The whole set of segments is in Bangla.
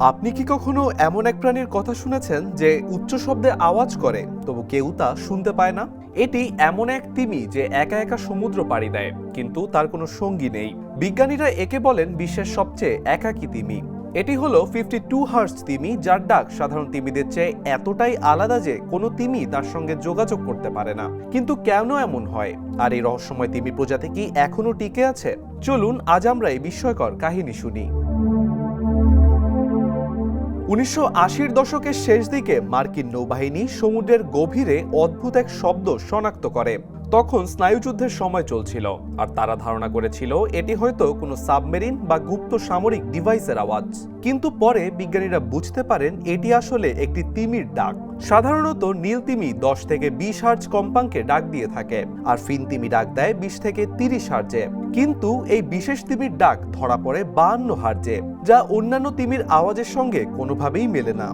আপনি কি কখনো এমন এক প্রাণীর কথা শুনেছেন যে উচ্চ শব্দে আওয়াজ করে তবু কেউ তা শুনতে পায় না? এটি এমন এক তিমি যে একা একা সমুদ্র পাড়ি দেয়, কিন্তু তার কোনো সঙ্গী নেই। বিজ্ঞানীরা একে বলেন বিশ্বের সবচেয়ে একাকী তিমি। এটি হলো 52 হার্টজ তিমি, যার ডাক সাধারণ তিমিদের চেয়ে এতটাই আলাদা যে কোনো তিমি তার সঙ্গে যোগাযোগ করতে পারে না। কিন্তু কেন এমন হয়, আর এই রহস্যময় তিমি প্রজাতি কি এখনো টিকে আছে? চলুন আজ আমরা এই বিস্ময়কর কাহিনী শুনি। 1980-র দশকের শেষ দিকে মার্কিন নৌবাহিনী সমুদ্রের গভীরে অদ্ভুত এক শব্দ শনাক্ত করে। তখন স্নায়ুযুদ্ধের সময় চলছিল, আর তারা ধারণা করেছিল এটি হয়তো কোনো সাবমেরিন বা গুপ্ত সামরিক ডিভাইসের আওয়াজ। কিন্তু পরে বিজ্ঞানীরা বুঝতে পারেন এটি আসলে একটি তিমির ডাক। সাধারণত নীল তিমি 10 থেকে 20 হার্জ কম্পাঙ্কে ডাক দিয়ে থাকে, আর ফিন তিমি ডাক দেয় 20 থেকে 30 হার্জে। কিন্তু এই বিশেষ তিমির ডাক ধরা পড়ে 52 হার্জে, যা অন্যান্য তিমির আওয়াজের সঙ্গে কোনোভাবেই মেলে না।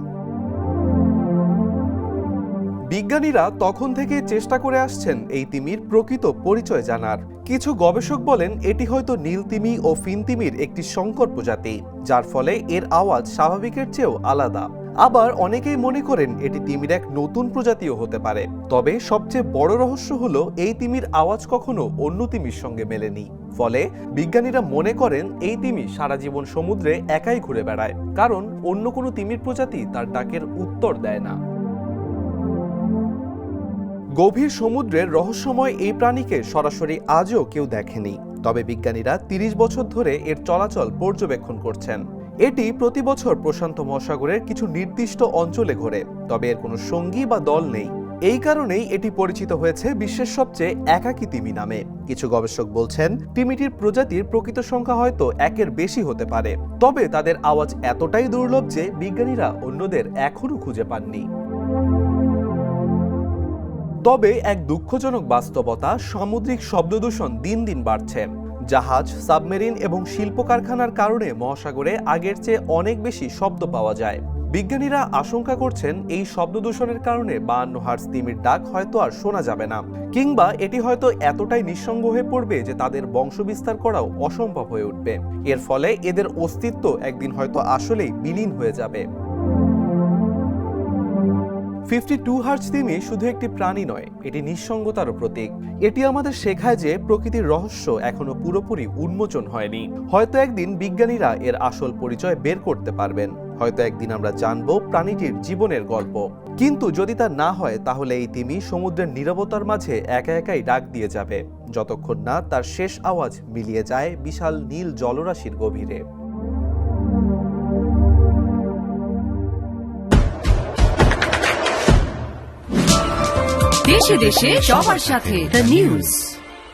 বিজ্ঞানীরা তখন থেকে চেষ্টা করে আসছেন এই তিমির প্রকৃত পরিচয় জানার। কিছু গবেষক বলেন এটি হয়তো নীল তিমি ও ফিন তিমির একটি সংকর প্রজাতি, যার ফলে এর আওয়াজ স্বাভাবিকের চেয়েও আলাদা। আবার অনেকেই মনে করেন এটি তিমির এক নতুন প্রজাতিও হতে পারে। তবে সবচেয়ে বড় রহস্য হলো এই তিমির আওয়াজ কখনো অন্য তিমির সঙ্গে মেলেনি। ফলে বিজ্ঞানীরা মনে করেন এই তিমি সারা জীবন সমুদ্রে একাই ঘুরে বেড়ায়, কারণ অন্য কোনো তিমির প্রজাতি তার ডাকের উত্তর দেয় না। গভীর সমুদ্রের রহস্যময় এই প্রাণীকে সরাসরি আজও কেউ দেখেনি। তবে বিজ্ঞানীরা 30 বছর ধরে এর চলাচল পর্যবেক্ষণ করছেন। এটি প্রতি বছর প্রশান্ত মহাসাগরের কিছু নির্দিষ্ট অঞ্চলে ঘোরে, তবে এর কোনো সঙ্গী বা দল নেই। এই কারণেই এটি পরিচিত হয়েছে বিশ্বের সবচেয়ে একাকী তিমি নামে। কিছু গবেষক বলছেন তিমিটির প্রজাতির প্রকৃত সংখ্যা হয়তো 1-এর বেশি হতে পারে, তবে তাদের আওয়াজ এতটাই দুর্লভ যে বিজ্ঞানীরা অন্যদের এখনো খুঁজে পাননি। তবে এক দুঃখজনক বাস্তবতা, সামুদ্রিক শব্দদূষণ দিন দিন বাড়ছে। জাহাজ, সাবমেরিন এবং শিল্প কারখানার কারণে মহাসাগরে আগের চেয়ে অনেক বেশি শব্দ পাওয়া যায়। বিজ্ঞানীরা আশঙ্কা করছেন এই শব্দদূষণের কারণে 52 হার্জ তিমির ডাক হয়তো আর শোনা যাবে না, কিংবা এটি হয়তো এতটাই নিঃসঙ্গ হয়ে পড়বে যে তাদের বংশবিস্তার করাও অসম্ভব হয়ে উঠবে। এর ফলে এদের অস্তিত্ব একদিন হয়তো আসলেই বিলীন হয়ে যাবে। 52 হার্জ তিমি শুধু একটি প্রাণী নয়, এটি নিঃসঙ্গতারও প্রতীক। এটি আমাদের শেখায় যে প্রকৃতির রহস্য এখনো পুরোপুরি উন্মোচন হয়নি। হয়তো একদিন বিজ্ঞানীরা এর আসল পরিচয় বের করতে পারবেন। হয়তো একদিন আমরা জানব প্রাণীটির জীবনের গল্প। কিন্তু যদি তা না হয়, তাহলে এই তিমি সমুদ্রের নীরবতার মাঝে একা একাই ডাক দিয়ে যাবে, যতক্ষণ না তার শেষ আওয়াজ মিলিয়ে যায় বিশাল নীল জলরাশির গভীরে। দেশে দেশে সবার সাথে দ্য নিউজ।